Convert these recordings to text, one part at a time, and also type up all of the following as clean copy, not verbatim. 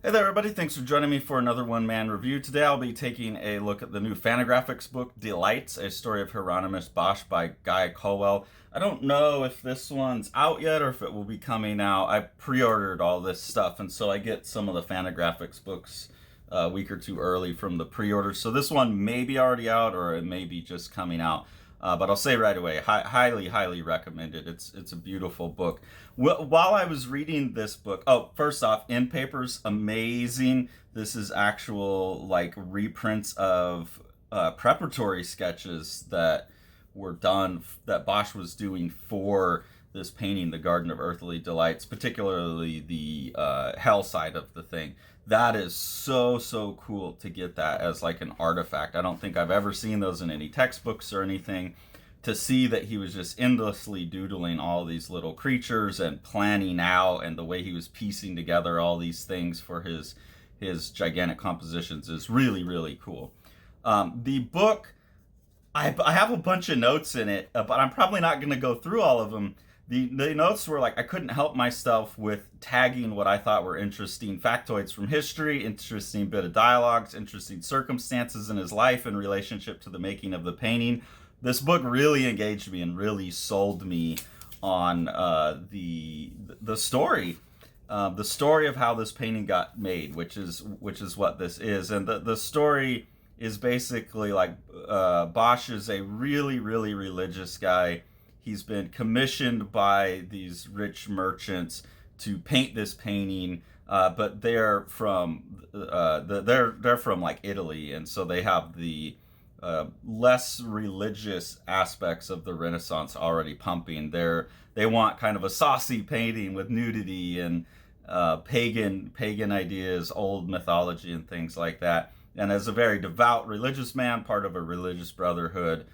Hey there, everybody. Thanks for joining me for another one-man review. Today I'll be taking a look at the new Fantagraphics book, Delights, a story of Hieronymus Bosch by Guy Colwell. I don't know if this one's out yet or if it will be coming out. I pre-ordered all this stuff, and so I get some of the Fantagraphics books a week or two early from the pre-orders. So this one may be already out or it may be just coming out. But I'll say right away, highly recommend it. It's a beautiful book. While I was reading this book, first off, in papers, amazing. This is actual like reprints of preparatory sketches that were done that Bosch was doing for this painting, The Garden of Earthly Delights, particularly the hell side of the thing. That is so cool to get that as like an artifact. I don't think I've ever seen those in any textbooks or anything. To see that he was just endlessly doodling all these little creatures and planning out, and the way he was piecing together all these things for his gigantic compositions is really cool. The book, I have a bunch of notes in it, but I'm probably not going to go through all of them. The notes were like, I couldn't help myself with tagging what I thought were interesting factoids from history, interesting bit of dialogues, interesting circumstances in his life in relationship to the making of the painting. This book really engaged me and really sold me on the story. The story of how this painting got made, which is what this is. And the story is basically like Bosch is a really religious guy. He's been commissioned by these rich merchants to paint this painting, but they're from they're from like Italy, and so they have the less religious aspects of the Renaissance already pumping. They want kind of a saucy painting with nudity and pagan ideas, old mythology, and things like that. And as a very devout religious man, part of a religious brotherhood,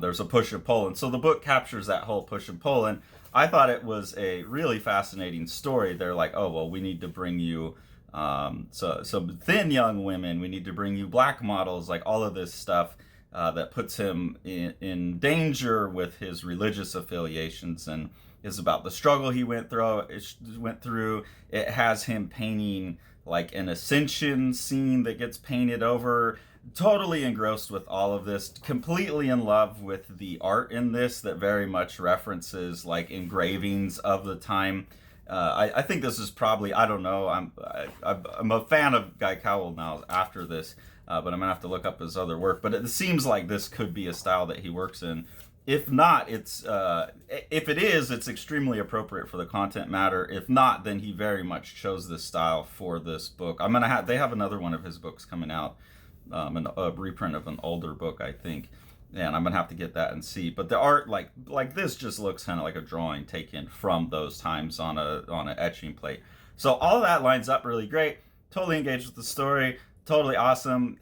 there's a push and pull. And so the book captures that whole push and pull. And I thought it was a really fascinating story. They're like, oh, well, we need to bring you some thin young women. We need to bring you black models, like all of this stuff that puts him in danger with his religious affiliations, and is about the struggle he went through. It has him painting like an ascension scene that gets painted over. Totally engrossed with all of this, completely in love with the art in this that very much references like engravings of the time. I think this is probably, I don't know, I'm a fan of Guy Colwell now after this, but I'm gonna have to look up his other work. But it seems like this could be a style that he works in. If not, if it is, it's extremely appropriate for the content matter. If not, then he very much chose this style for this book. They have another one of his books coming out, a reprint of an older book, I think, and I'm gonna have to get that and see. But the art, like this, just looks kind of like a drawing taken from those times on an etching plate. So all that lines up really great. Totally engaged with the story. Totally awesome.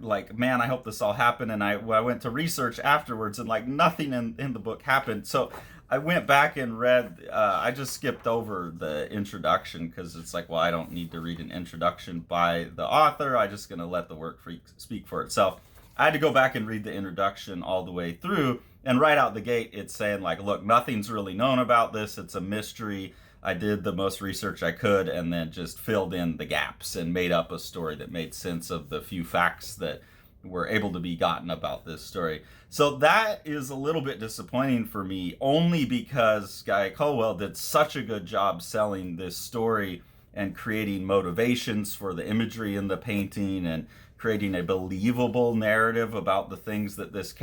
Like, man, I hope this all happened. And I went to research afterwards, and like nothing in the book happened. So I went back and read. I just skipped over the introduction because it's like, well, I don't need to read an introduction by the author. I'm just gonna let the work speak for itself. I had to go back and read the introduction all the way through, and right out the gate, it's saying like, look, nothing's really known about this. It's a mystery. I did the most research I could and then just filled in the gaps and made up a story that made sense of the few facts that were able to be gotten about this story. So that is a little bit disappointing for me, only because Guy Colwell did such a good job selling this story and creating motivations for the imagery in the painting and creating a believable narrative about the things that this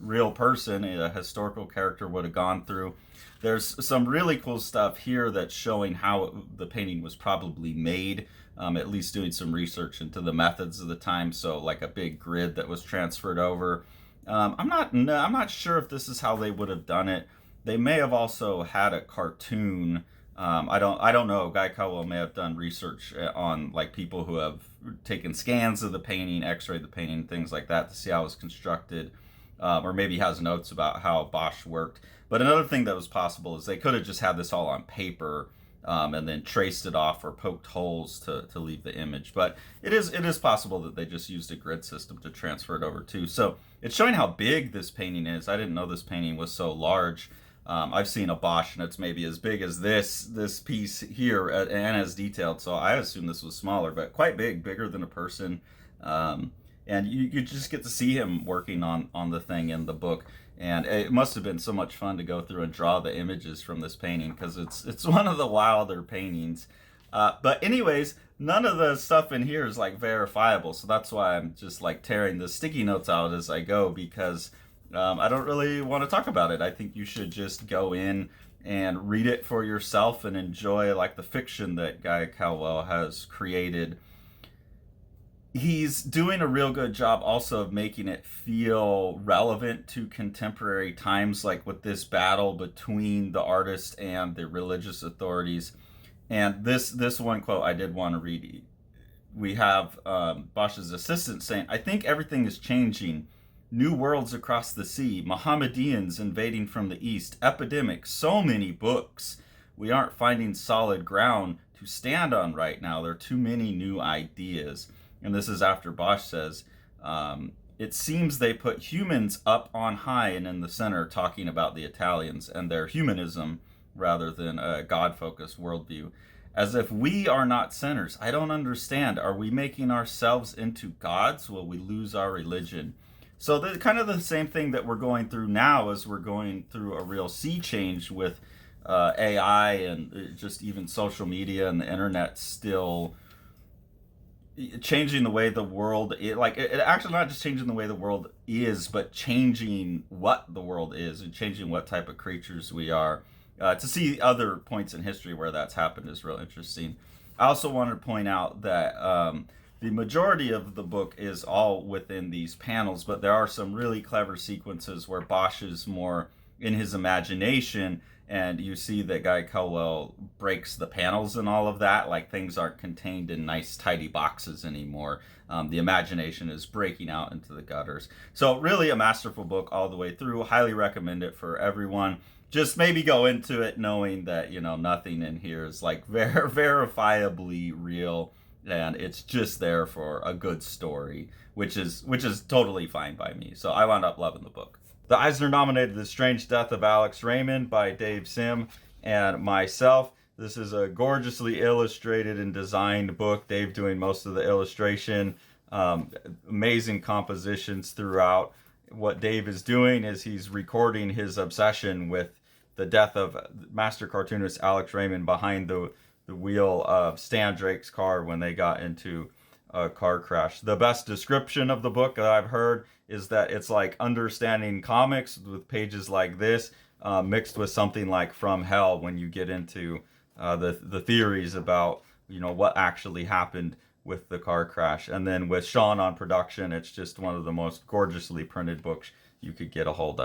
real person, a historical character, would have gone through. There's some really cool stuff here that's showing how the painting was probably made, at least doing some research into the methods of the time. So like a big grid that was transferred over. I'm not sure if this is how they would have done it. They may have also had a cartoon. I don't know. Guy Colwell may have done research on like people who have taken scans of the painting, x-rayed the painting, things like that to see how it was constructed, or maybe has notes about how Bosch worked. But another thing that was possible is they could have just had this all on paper and then traced it off or poked holes to leave the image. But it is possible that they just used a grid system to transfer it over too. So it's showing how big this painting is. I didn't know this painting was so large. I've seen a Bosch and it's maybe as big as this piece here and as detailed. So I assume this was smaller, but quite big, bigger than a person. Um, and you just get to see him working on the thing in the book. And it must have been so much fun to go through and draw the images from this painting because it's one of the wilder paintings. But anyways, none of the stuff in here is like verifiable, so that's why I'm just like tearing the sticky notes out as I go because I don't really want to talk about it. I think you should just go in and read it for yourself and enjoy like the fiction that Guy Colwell has created. He's doing a real good job also of making it feel relevant to contemporary times, like with this battle between the artist and the religious authorities. And this one quote I did want to read. We have Bosch's assistant saying, "I think everything is changing. New worlds across the sea, Mohammedans invading from the east, epidemics, so many books. We aren't finding solid ground to stand on right now. There are too many new ideas." And this is after Bosch says, "It seems they put humans up on high and in the center," talking about the Italians and their humanism rather than a God-focused worldview. "As if we are not sinners. I don't understand. Are we making ourselves into gods? Will we lose our religion?" So the kind of the same thing that we're going through now as we're going through a real sea change with AI and just even social media and the internet still changing the way the world it actually not just changing the way the world is, but changing what the world is and changing what type of creatures we are. To see other points in history where that's happened is real interesting. I also wanted to point out that the majority of the book is all within these panels, but there are some really clever sequences where Bosch is more in his imagination, and you see that Guy Colwell breaks the panels and all of that. Like things aren't contained in nice, tidy boxes anymore. The imagination is breaking out into the gutters. So really a masterful book all the way through. Highly recommend it for everyone. Just maybe go into it knowing that, nothing in here is like verifiably real, and it's just there for a good story, which is totally fine by me. So I wound up loving the book. The Eisner nominated The Strange Death of Alex Raymond by Dave Sim and myself. This is a gorgeously illustrated and designed book. Dave doing most of the illustration. Amazing compositions throughout. What Dave is doing is he's recording his obsession with the death of master cartoonist Alex Raymond behind the wheel of Stan Drake's car when they got into a car crash. The best description of the book that I've heard is that it's like understanding comics with pages like this mixed with something like From Hell when you get into the theories about what actually happened with the car crash. And then with Sean on production, it's just one of the most gorgeously printed books you could get a hold of.